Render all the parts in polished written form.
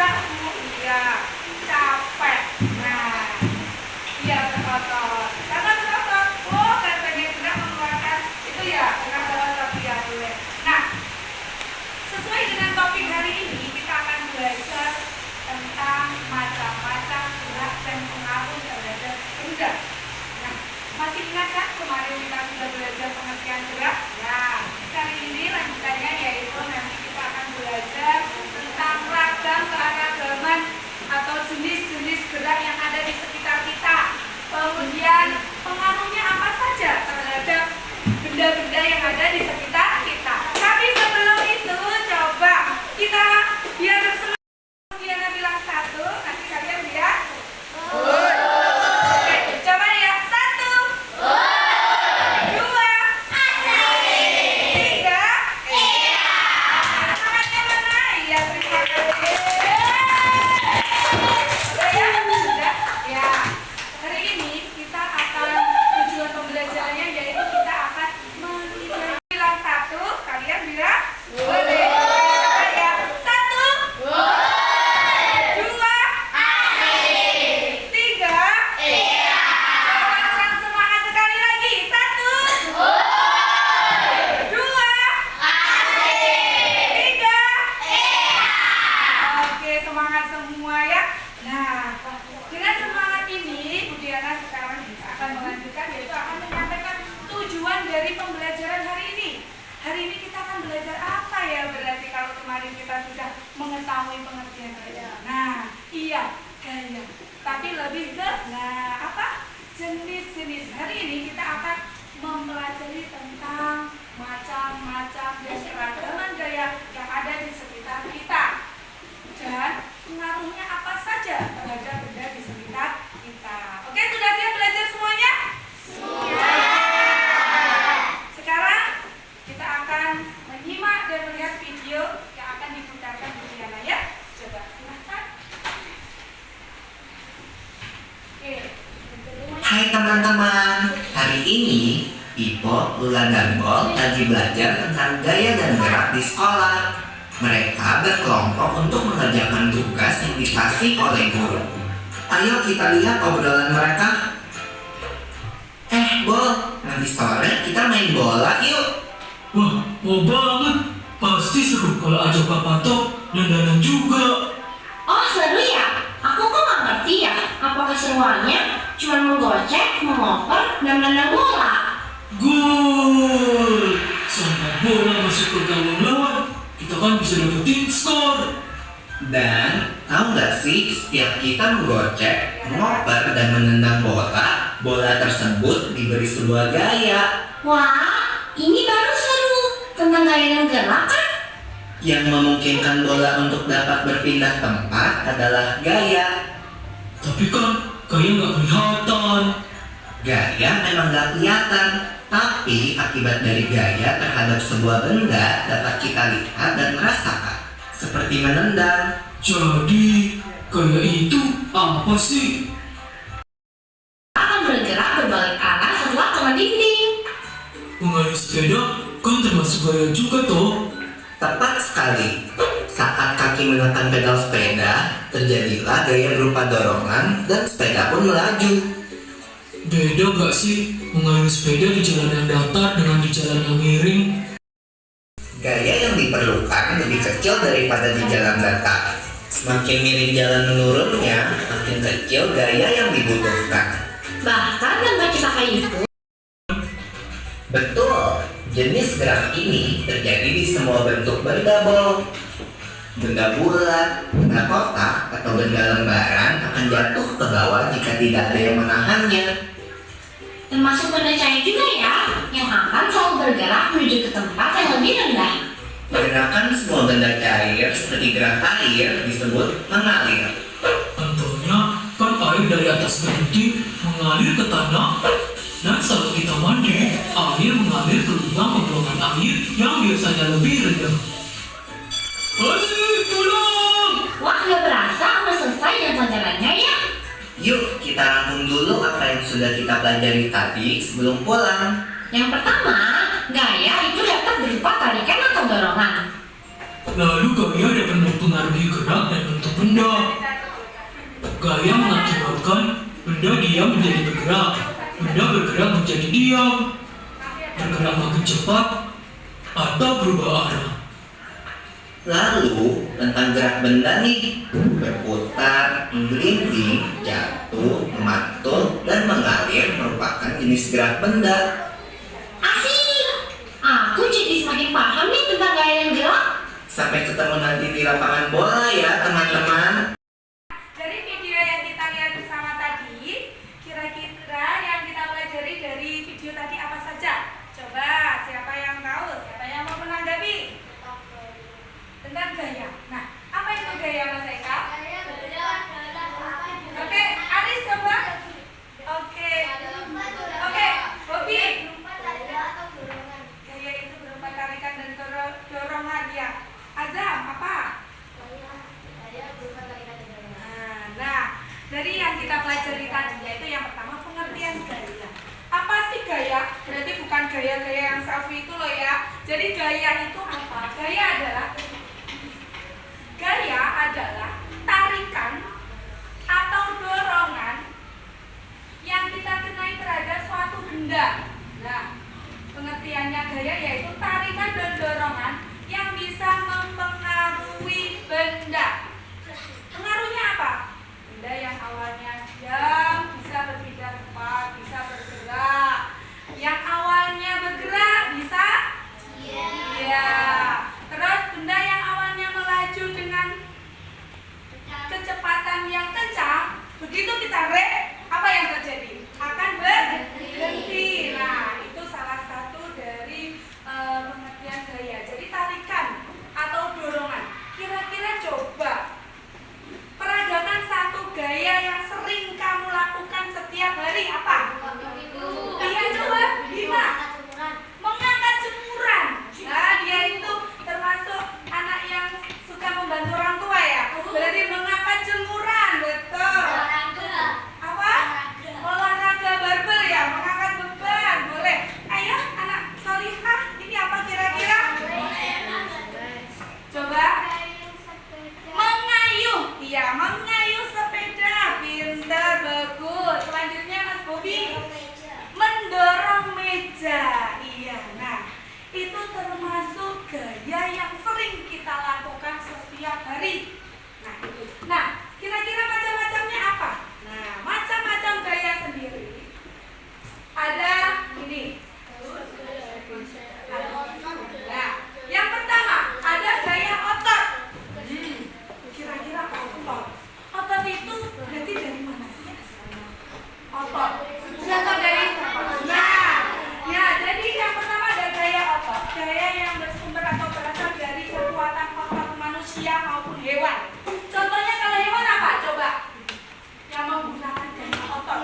gerak Bu? Iya. Capek. Nah, iya berotot. Karena berotot, oh kan pengen gerak mengeluarkan itu ya, karena berotot ya boleh. Nah, sesuai dengan topik hari ini kita akan belajar tentang macam-macam gerak dan pengaruh terhadap benda. Nah, masih ingat kan kemarin kita sudah belajar pengertian gerak? Ya, kali ini lanjutannya yaitu nanti kita akan belajar tentang ragam keanekaragaman atau jenis-jenis gerak yang ada di sekitar kita. Kemudian pengaruhnya apa saja terhadap benda-benda yang ada di sekitar kita. Tapi sebelum itu coba kita biar semangat. Diana bilang satu, nanti kalian lihat. Oke, coba ya. Satu. Dua. Tiga. Semangatnya mana? Iya, terima kasih. Sudah ya? Sudah? Ya. Hari ini kita akan tujuan pembelajarannya yaitu kita akan menilai. Bilang satu, kalian bilang boleh. Coba ya. Satu. Dua. Tiga. Coba kurang semangat sekali lagi. Satu. Dua. Tiga. Oke, semangat semua ya. Nah, dengan semangat ini, Bu Diana sekarang akan melanjutkan yaitu akan menyampaikan tujuan dari pembelajaran hari ini. Hari ini kita akan belajar apa ya berarti kalau kemarin kita sudah mengetahui pengertian gaya. Nah, iya, gaya. Tapi lebih ke, nah apa? Jenis-jenis. Hari ini kita akan mempelajari tentang macam-macam dan keragaman gaya yang ada di sekitar kita. Dan pengaruhnya apa saja terhadap benda di sekitar kita. Oke, sudah siap belajar semuanya? Sekarang kita akan menyimak dan melihat video yang akan diputarkan Bu Diana ya. Coba silahkan. Oke. Hai teman-teman, hari ini Ipo, Lula, dan Bol lagi belajar tentang gaya dan gerak di sekolah. Mereka berkelompok untuk mengerjakan tugas yang dikasih oleh guru. Ayo kita lihat obrolan mereka. Bol, nanti sore kita main bola yuk. Wah, mau banget. Pasti seru kalau ajak Papa Tok dan Danang juga. Oh seru ya? Aku kok gak ngerti ya. Apa keseruannya? Cuma menggocek, mengoper, dan menendang bola. Gol! Sampai bola masuk ke gawang lawan, kita kan bisa dapetin skor. Dan tahu nggak sih, setiap kita menggocek, mengoper, dan menendang bola, bola tersebut diberi sebuah gaya Wah, ini baru seru. Tentang gaya dan gerak kan? yang memungkinkan bola untuk dapat berpindah tempat adalah gaya. Tapi kan gaya nggak kelihatan. Gaya memang nggak kelihatan, tapi akibat dari gaya terhadap sebuah benda dapat kita lihat dan merasakan, seperti menendang. Jadi gaya itu apa sih? Akan bergerak berbalik arah setelah kena dinding. Mengayuh sepeda kan termasuk gaya juga toh. Tepat sekali. Saat kaki menekan pedal sepeda, terjadilah gaya berupa dorongan dan sepeda pun melaju. Beda gak sih mengayuh sepeda di jalan yang datar dengan di jalan yang miring? Gaya yang diperlukan lebih kecil daripada di jalan datar. Semakin miring jalan menurunnya, makin kecil gaya yang dibutuhkan. Bahkan tanpa kita kayu pun. Betul, jenis gerak ini terjadi di semua bentuk benda bol. Benda bulat, benda kotak, atau benda lembaran akan jatuh ke bawah jika tidak ada yang menahannya. Termasuk benda cair juga ya, yang akan selalu bergerak menuju ke tempat yang lebih rendah. Gerakan semua benda cair seperti gerak air disebut mengalir. Contohnya kan air dari atas berhenti mengalir ke tanah. Dan saat kita mandi, air mengalir ke lubang pembuangan air yang biasanya lebih rendah. Ayo pulang! Wah, gak berasa udah selesai ya pelajarannya ya. Yuk kita rangkum dulu apa yang sudah kita pelajari tadi sebelum pulang. Yang pertama, gaya itu dapat berupa tarikan atau dorongan. Lalu gaya dapat mempengaruhi gerak dan bentuk benda. Gaya mengakibatkan benda diam menjadi bergerak, benda bergerak menjadi diam, bergerak makin cepat, atau berubah arah. Lalu tentang gerak benda nih, berputar, menggelinding, jatuh, memantul, dan mengalir merupakan jenis gerak benda. Asik! Aku jadi semakin paham nih tentang gaya yang gerak. Sampai ketemu nanti di lapangan bola ya teman-teman. Dari video yang kita lihat bersama tadi, kira-kira yang kita pelajari dari video tadi apa saja? Coba, siapa yang tahu? Siapa yang mau menanggapi? Tentang gaya. Nah, apa itu gaya, Mas Eka? Oke, Aris coba. Oke. Oke, Bobby. Gaya itu berupa tarikan dan dorongan ya. Azam, apa? Nah, dari yang kita pelajari tadi yaitu yang pertama pengertian gaya. Apa sih gaya? Berarti bukan gaya-gaya yang selfie itu loh ya. Jadi gaya itu apa? Gaya adalah tarikan atau dorongan yang kita kenai terhadap suatu benda. Nah, pengertiannya gaya yaitu tarikan dan dorongan yang bisa mempengaruhi benda. Pengaruhnya apa? Benda yang awalnya diam bisa berpindah tempat, bisa bergerak. Yang awalnya bergerak bisa? Iya. Terus benda yang awalnya melaju dengan kecepatan yang kencang, begitu kita rem, apa yang terjadi? Akan berhenti. Nah, itu salah satu dari pengertian gaya. Jadi tarikan atau dorongan. Kira-kira coba peragakan satu gaya yang sering kamu lakukan setiap hari apa? Iya, coba Bima. Mengangkat jemuran. Nah, dia itu termasuk anak yang suka membantu orang tua ya. Berarti mengangkat jemuran, betul. Apa? Olahraga barbel ya, mengangkat beban, boleh. Ayo, anak solihah, ini apa kira-kira? Coba. Mengayuh, iya, mengayuh sepeda, pintar, bagus. Selanjutnya Mas Bobi. Mendorong meja, iya. Nah, itu termasuk gaya yang sering kita lakukan setiap hari. Nah, itu. Nah, kira-kira macam-macamnya apa? Nah, macam-macam gaya sendiri. Ada ini. Nah, yang pertama ada gaya otot. Kira-kira otot. Otot itu berarti dari mana sih asalnya? Otot. Berasal dari nah, ya jadi yang pertama ada gaya otot. Gaya yang bersumber atau berasal dari kekuatan otot manusia maupun hewan. Contohnya kalau hewan apa? Coba. Yang menggunakan gaya otot.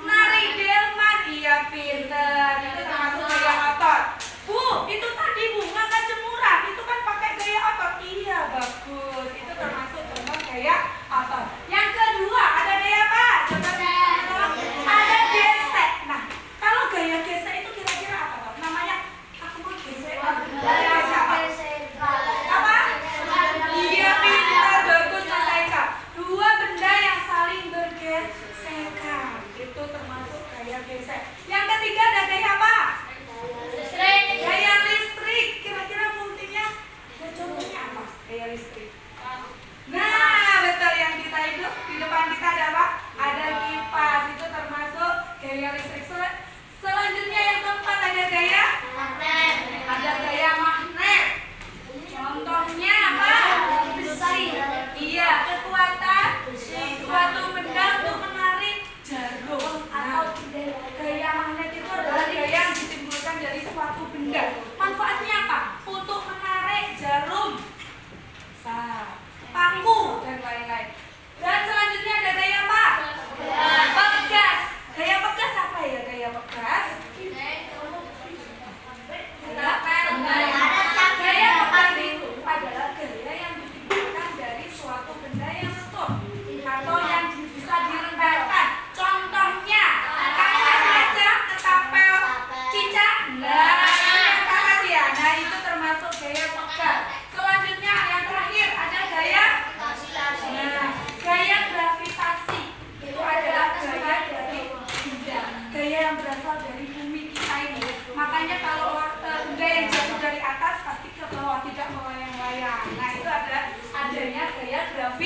Nari delman, iya pinter. Itu termasuk gaya otot. Bu, itu tadi Bu, ngangkat jemuran. Itu kan pakai gaya otot. Iya, bagus. Itu termasuk contoh gaya otot. Yang kedua, ada gaya apa? Coba ada gesek. Nah, kalau gaya gesek itu kira-kira apa, Pak? Namanya aku mau gesek. Gaya gesek apa? Apa? Iya, pintar, bagus Mas Eka. Dua benda yang saling bergesekan. Itu termasuk gaya gesek. Yang ketiga ada gaya apa? Gaya listrik. Kira-kira fungsinya dan contohnya apa? Gaya listrik. Nah, betul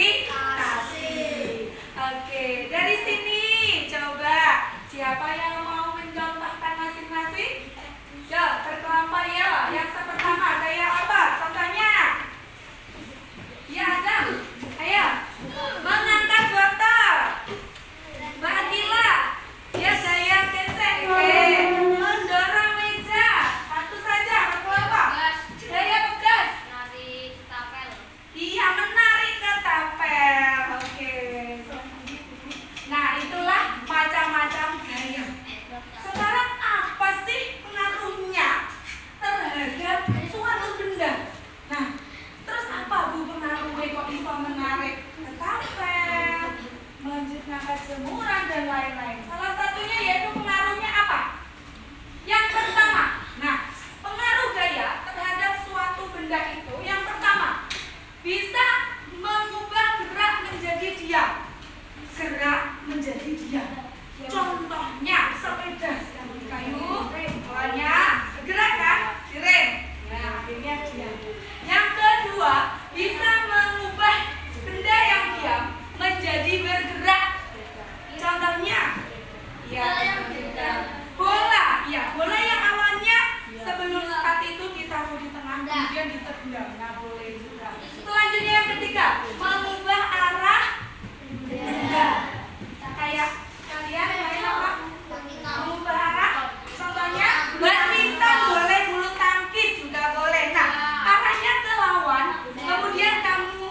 gravitasi. Oke, dari sini coba siapa yang mau mencontohkan masing-masing? Yo, berkelompok ya. Yang pertama gaya apa? Contohnya? Ya, Azam. Ayo. Mengangkat botol. Mbak Akila. Ya, gaya gesek. Oke. Mendorong meja. Satu saja berkelompok. Gaya pegas. Iya, menarik ketapel. Oke. Nah, itulah macam-macam gaya. Sekarang apa sih pengaruhnya terhadap suatu benda? Nah, terus apa Bu pengaruhnya kok bisa menarik ketapel, mengangkat jemuran dan lain-lain? Salah satunya yaitu pengaruhnya apa? Yang pertama, nah, pengaruh gaya terhadap suatu benda itu yang pertama bisa mengubah gerak menjadi diam. Gerak menjadi diam. Contohnya sepeda di kayu, awalnya bergerak kan, direm. Nah, akhirnya diam. Yang kedua, bisa mengubah benda yang diam menjadi bergerak. Contohnya, ya, bola. Ya, bola yang awalnya sebelum saat itu ditaruh di tengah, kemudian ditendang. Nah, boleh juga. Selanjutnya yang ketiga, mengubah arah benda. Kayak kalian main apa? Mengubah arah. Contohnya badminton boleh, bulu tangkis juga boleh. Nah, arahnya ke lawan, kemudian kamu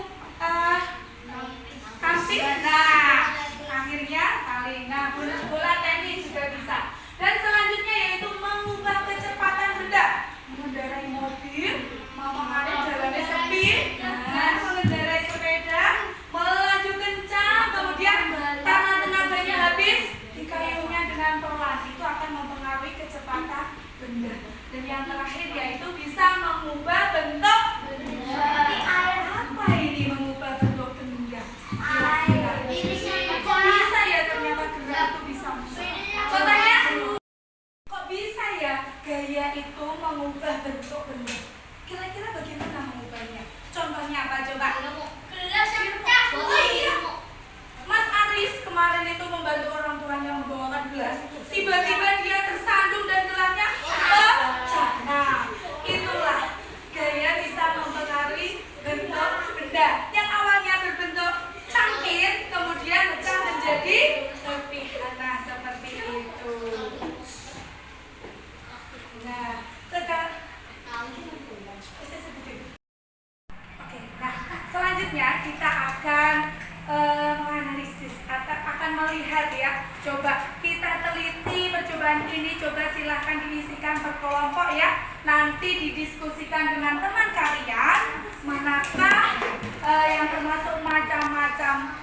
tangkis. Nah, akhirnya saling. Nah, bola tenis juga bisa. Dan selanjutnya yaitu mengubah kecepatan benda. Mengendarai mobil, mempengaruhi jalannya sepi, dan mengendarai sepeda, melaju kencang, kemudian karena tenaganya habis, dikayunya dengan pelan. Itu akan mempengaruhi kecepatan benda. Dan yang terakhir yaitu bisa mengubah bentuk benda. Seperti air apa ini mengubah bentuk benda? Kok bisa ya ternyata gerak itu bisa? Contohnya, kok bisa ya gaya itu mengubah bentuk benda? Kira-kira bagaimana mengubahnya? Contohnya apa coba? Oh iya, Mas Aris kemarin itu membantu orang tuanya membawakan gelas. Tiba-tiba dia tersandung dan gelasnya pecah. Nah, itulah gaya bisa mempengaruhi bentuk benda yang awalnya berbentuk cangkir, kemudian pecah menjadi serpihan. Nah, seperti itu. Nah, sekarang oke, nah selanjutnya kita akan menganalisis atau akan melihat ya. Coba kita teliti percobaan ini, coba silahkan diisikan berkelompok ya. Nanti didiskusikan dengan teman kalian manakah yang termasuk macam-macam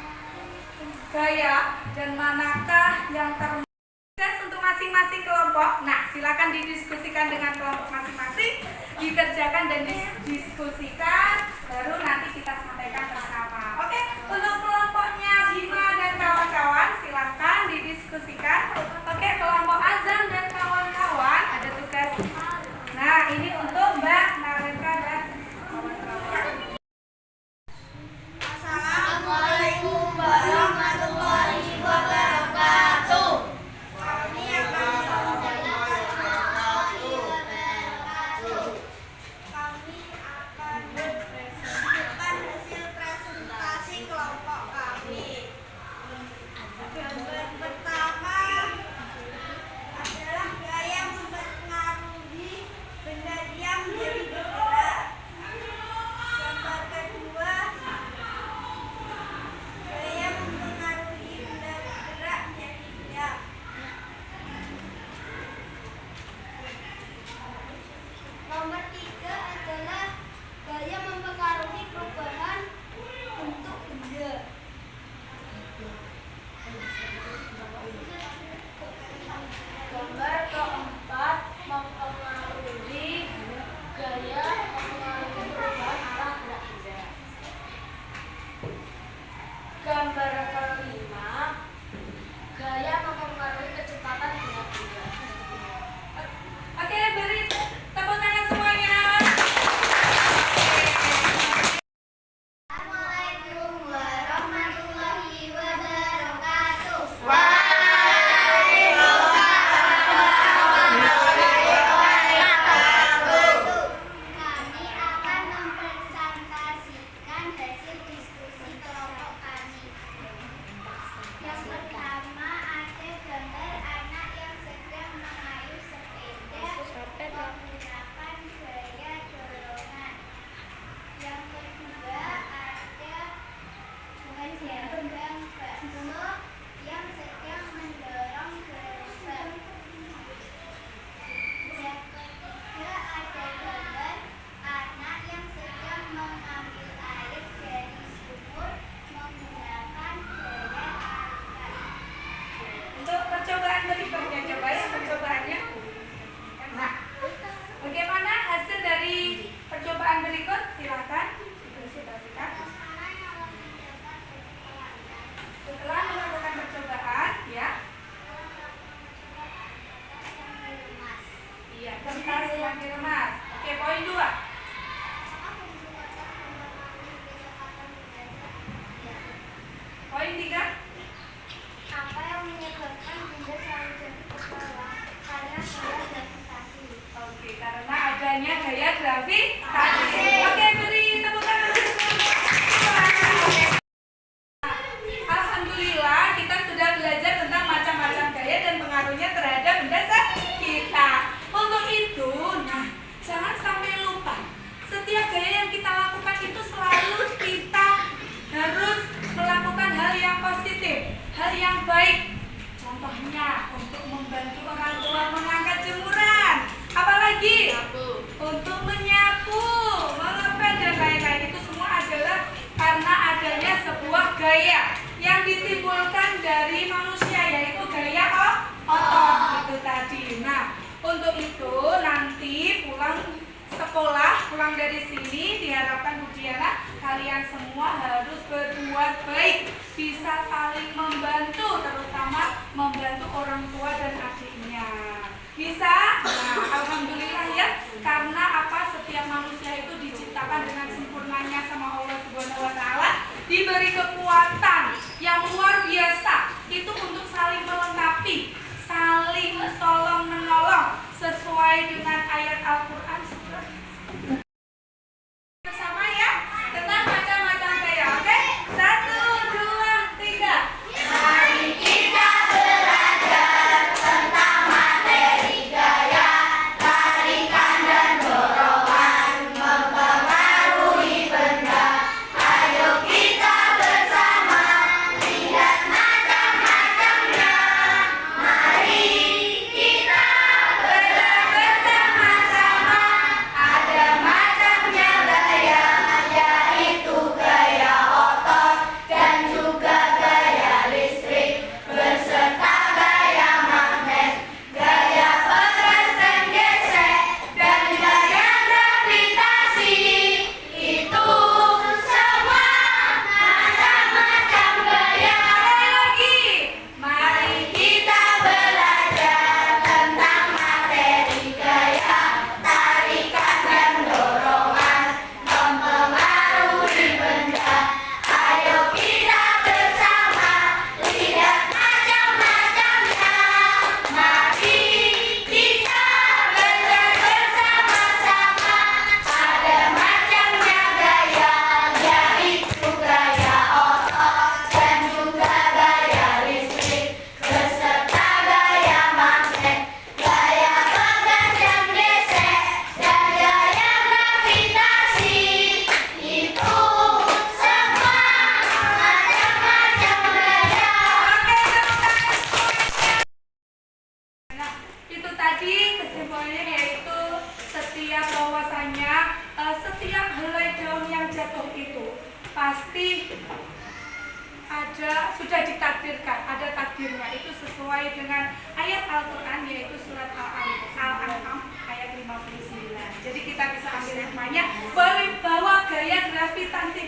gaya dan manakah yang termasuk untuk masing-masing kelompok. Nah, silakan didiskusikan dengan kelompok masing-masing, dikerjakan dan didiskusikan, baru nanti kita sampaikan bersama. Oke, untuk kelompoknya Bima dan kawan-kawan silakan didiskusikan. Oke, kelompok Azam dan kawan-kawan ada tugas. Nah, ini untuk Mbak Narendra dan kawan-kawan. Assalamualaikum warahmatullahi wabarakatuh. Kami akan mempresentasikan hasil presentasi kelompok kami. Gambar pertama adalah gaya mempengaruhi benda diam menjadi bergerak. Gambar kedua, gaya mempengaruhi benda bergerak menjadi diam. Nomor 3 adalah gaya mempengaruhi perubahan bentuk benda. Gambar keempat mempengaruhi gaya mempengaruhi perubahan arah gerak benda. Gambar kelima, gaya mempengaruhi kecepatan gerak benda. Oke, beri tepuk tangan semuanya. Assalamualaikum warahmatullahi gaya yang ditimbulkan dari manusia, yaitu gaya otot itu tadi. Nah, untuk itu nanti pulang sekolah, pulang dari sini diharapkan Budiana kalian semua harus berbuat baik, bisa saling membantu, terutama membantu orang tua dan adiknya. Bisa? Nah, alhamdulillah ya, karena apa, setiap manusia itu diciptakan dengan sempurnanya sama Allah Subhanahu wa taala, diberi kekuatan yang luar biasa itu untuk saling melengkapi, saling tolong menolong sesuai dengan ayat Al-Qur'an surat bersama ya, tentang macam-macam gaya. Oke? 1, 2, 3. Mari kita belajar tentang materi gaya, tarikan dan dorongan mempengaruhi benda. Ayo kita bersama lihat macam-macamnya. Mari kita belajar bersama-sama. Ada macamnya gaya, yaitu gaya otot dan juga gaya listrik, beserta gaya magnet, gaya pegas dan gesek, dan gaya gravitasi. Itu semua macam-macam gaya. Sekali lagi, mari kita belajar tentang materi gaya, tarikan dan dorongan mempengaruhi benda. Ayo kita bersama lihat macam-macamnya. Mari kita belajar bersama-sama. Ada macamnya gaya, yaitu gaya otot dan juga gaya listrik, beserta gaya magnet, gaya pegas dan gesek, dan gaya gravitasi. Itu semua macam-macam gaya. Nah, itu tadi kesimpulannya, yaitu setiap bahwasannya setiap helai daun yang jatuh itu pasti sudah ditakdirkan, ada takdirnya, itu sesuai dengan ayat Al-Qur'an, yaitu surat Al-An'am ayat 59. Jadi kita bisa ambil hikmahnya bahwa gaya gravitasi